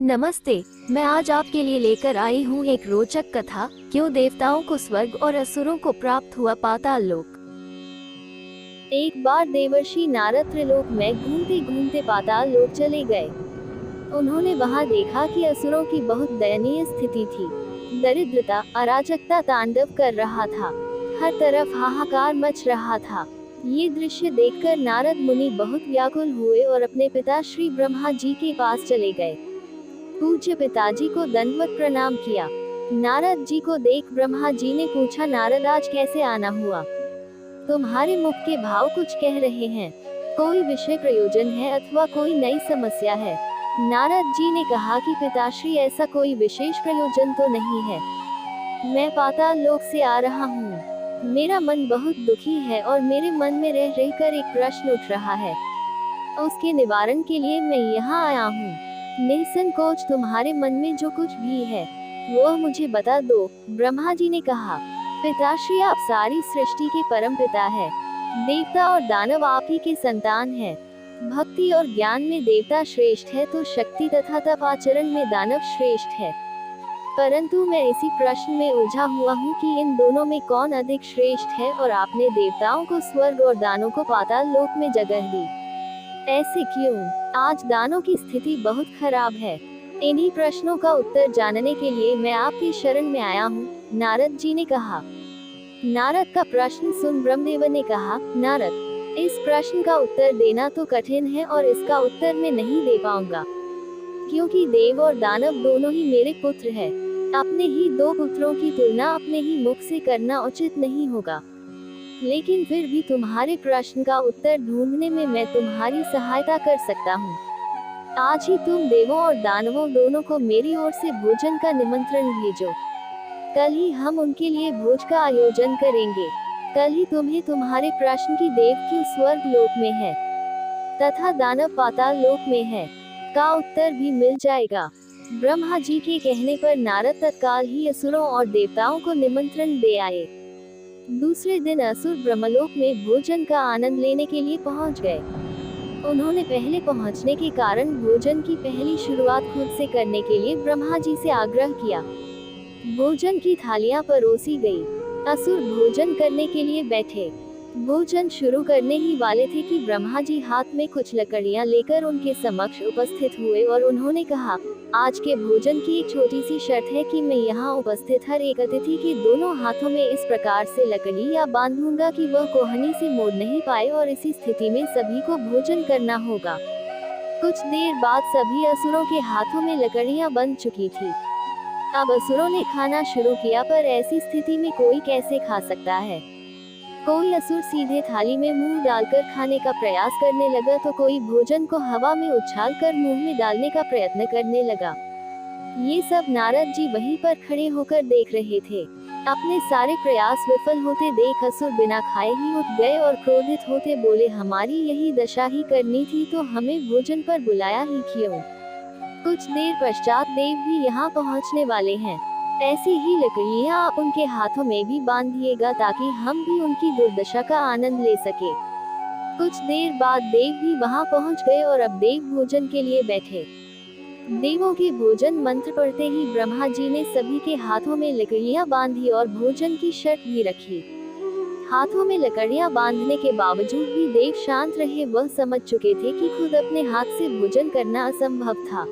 नमस्ते। मैं आज आपके लिए लेकर आई हूँ एक रोचक कथा, क्यों देवताओं को स्वर्ग और असुरों को प्राप्त हुआ पाताल लोक। एक बार देवर्षि नारद त्रिलोक में घूमते घूमते पाताल लोक चले गए। उन्होंने वहाँ देखा कि असुरों की बहुत दयनीय स्थिति थी। दरिद्रता, अराजकता तांडव कर रहा था। हर तरफ हाहाकार मच रहा था। ये दृश्य देखकर नारद मुनि बहुत व्याकुल हुए और अपने पिता श्री ब्रह्मा जी के पास चले गए। पूज्य पिताजी को दंडवत प्रणाम किया। नारद जी को देख ब्रह्मा जी ने पूछा, नारद आज कैसे आना हुआ? तुम्हारे मुख के भाव कुछ कह रहे हैं। कोई विषय प्रयोजन है अथवा कोई नई समस्या है? नारद जी ने कहा कि पिताश्री ऐसा कोई विशेष प्रयोजन तो नहीं है। मैं पाताल लोक से आ रहा हूँ। मेरा मन बहुत दुखी है और मेरे मन में रह रहकर एक प्रश्न उठ रहा है। उसके निवारण के लिए मैं यहाँ आया हूँ। निसंकोच तुम्हारे मन में जो कुछ भी है वह मुझे बता दो। ब्रह्मा जी ने कहा, पिताश्री आप सारी सृष्टि के परम पिता है। देवता और दानव आप ही के संतान है। भक्ति और ज्ञान में देवता श्रेष्ठ है तो शक्ति तथा तप आचरण में दानव श्रेष्ठ है। परंतु मैं इसी प्रश्न में उलझा हुआ हूँ कि इन दोनों में कौन अधिक श्रेष्ठ है, और आपने देवताओं को स्वर्ग और दानों को पाताल लोक में जगह दी। ऐसे क्यों? आज दानों की स्थिति बहुत खराब है। इन्हीं प्रश्नों का उत्तर जानने के लिए मैं आपकी शरण में आया हूँ, नारद जी ने कहा। नारद का प्रश्न सुन ब्रह्मदेव ने कहा, नारद, इस प्रश्न का उत्तर देना तो कठिन है और इसका उत्तर मैं नहीं दे पाऊंगा, क्योंकि देव और दानव दोनों ही मेरे पुत्र हैं। अपने ही दो पुत्रों की तुलना अपने ही मुख से करना उचित नहीं होगा। लेकिन फिर भी तुम्हारे प्रश्न का उत्तर ढूंढने में मैं तुम्हारी सहायता कर सकता हूँ। आज ही तुम देवों और दानवों दोनों को मेरी ओर से भोजन का निमंत्रण भेजो। कल ही हम उनके लिए भोज का आयोजन करेंगे। कल ही तुम्हें तुम्हारे प्रश्न की देव क्यों स्वर्ग लोक में है तथा दानव पाताल लोक में है का उत्तर भी मिल जाएगा। ब्रह्मा जी के कहने पर नारद तत्काल ही असुरों और देवताओं को निमंत्रण दे आए। दूसरे दिन असुर ब्रह्मलोक में भोजन का आनंद लेने के लिए पहुंच गए। उन्होंने पहले पहुंचने के कारण भोजन की पहली शुरुआत खुद से करने के लिए ब्रह्मा जी से आग्रह किया। भोजन की थालियां परोसी गई। असुर भोजन करने के लिए बैठे। भोजन शुरू करने ही वाले थे कि ब्रह्मा जी हाथ में कुछ लकड़ियां लेकर उनके समक्ष उपस्थित हुए और उन्होंने कहा, आज के भोजन की एक छोटी सी शर्त है कि मैं यहाँ उपस्थित हर एक अतिथि के दोनों हाथों में इस प्रकार से लकड़ियां बांधूंगा कि वह कोहनी से मोड़ नहीं पाए, और इसी स्थिति में सभी को भोजन करना होगा। कुछ देर बाद सभी असुरों के हाथों में लकड़ियां बंध चुकी थी। अब असुरों ने खाना शुरू किया, पर ऐसी स्थिति में कोई कैसे खा सकता है? कोई असुर सीधे थाली में मुंह डालकर खाने का प्रयास करने लगा तो कोई भोजन को हवा में उछालकर मुंह में डालने का प्रयत्न करने लगा। ये सब नारद जी वहीं पर खड़े होकर देख रहे थे। अपने सारे प्रयास विफल होते देख असुर बिना खाए ही उठ गए और क्रोधित होते बोले, हमारी यही दशा ही करनी थी तो हमें भोजन पर बुलाया ही क्यों? कुछ देर पश्चात देव भी यहाँ पहुँचने वाले हैं। ऐसी ही लकड़ियां आप उनके हाथों में भी बांधिएगा ताकि हम भी उनकी दुर्दशा का आनंद ले सके। कुछ देर बाद देव भी वहां पहुंच गए और अब देव भोजन के लिए बैठे। देवों के भोजन मंत्र पढ़ते ही ब्रह्मा जी ने सभी के हाथों में लकड़ियां बांधी और भोजन की शर्त भी रखी। हाथों में लकड़ियां बांधने के बावजूद भी देव शांत रहे। वह समझ चुके थे कि खुद अपने हाथ से भोजन करना असंभव था।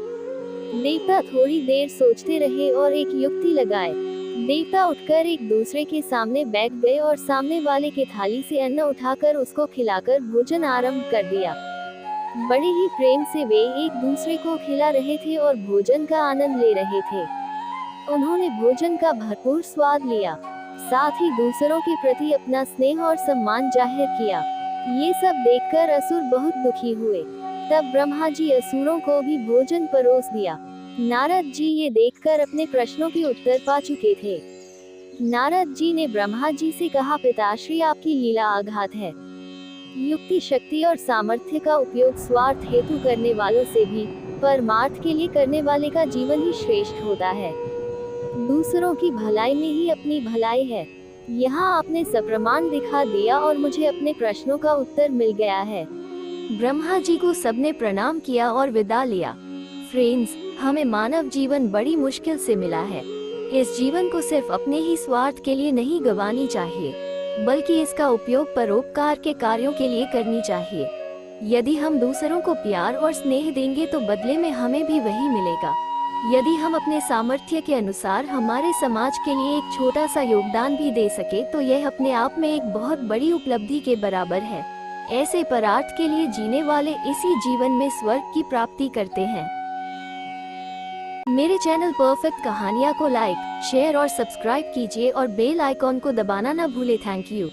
देवता थोड़ी देर सोचते रहे और एक युक्ति लगाए। देवता उठकर एक दूसरे के सामने बैठ गए और सामने वाले के थाली से अन्न उठाकर उसको खिलाकर भोजन आरंभ कर दिया। बड़े ही प्रेम से वे एक दूसरे को खिला रहे थे और भोजन का आनंद ले रहे थे। उन्होंने भोजन का भरपूर स्वाद लिया, साथ ही दूसरों के प्रति अपना स्नेह और सम्मान जाहिर किया। ये सब देखकर असुर बहुत दुखी हुए। तब ब्रह्मा जी असुरों को भी भोजन परोस दिया। नारद जी ये देखकर अपने प्रश्नों के उत्तर पा चुके थे। नारद जी ने ब्रह्मा जी से कहा, पिताश्री आपकी लीला आघात है। युक्ति, शक्ति और सामर्थ्य का उपयोग स्वार्थ हेतु करने वालों से भी परमार्थ के लिए करने वाले का जीवन ही श्रेष्ठ होता है। दूसरों की भलाई में ही अपनी भलाई है। यहाँ आपने सप्रमाण दिखा दिया और मुझे अपने प्रश्नों का उत्तर मिल गया है। ब्रह्मा जी को सबने प्रणाम किया और विदा लिया। फ्रेंड्स, हमें मानव जीवन बड़ी मुश्किल से मिला है। इस जीवन को सिर्फ अपने ही स्वार्थ के लिए नहीं गंवानी चाहिए, बल्कि इसका उपयोग परोपकार के कार्यों के लिए करनी चाहिए। यदि हम दूसरों को प्यार और स्नेह देंगे तो बदले में हमें भी वही मिलेगा। यदि हम अपने सामर्थ्य के अनुसार हमारे समाज के लिए एक छोटा सा योगदान भी दे सके तो यह अपने आप में एक बहुत बड़ी उपलब्धि के बराबर है। ऐसे परार्थ के लिए जीने वाले इसी जीवन में स्वर्ग की प्राप्ति करते हैं। मेरे चैनल परफेक्ट कहानियाँ को लाइक, शेयर और सब्सक्राइब कीजिए और बेल आइकॉन को दबाना ना भूले। Thank you.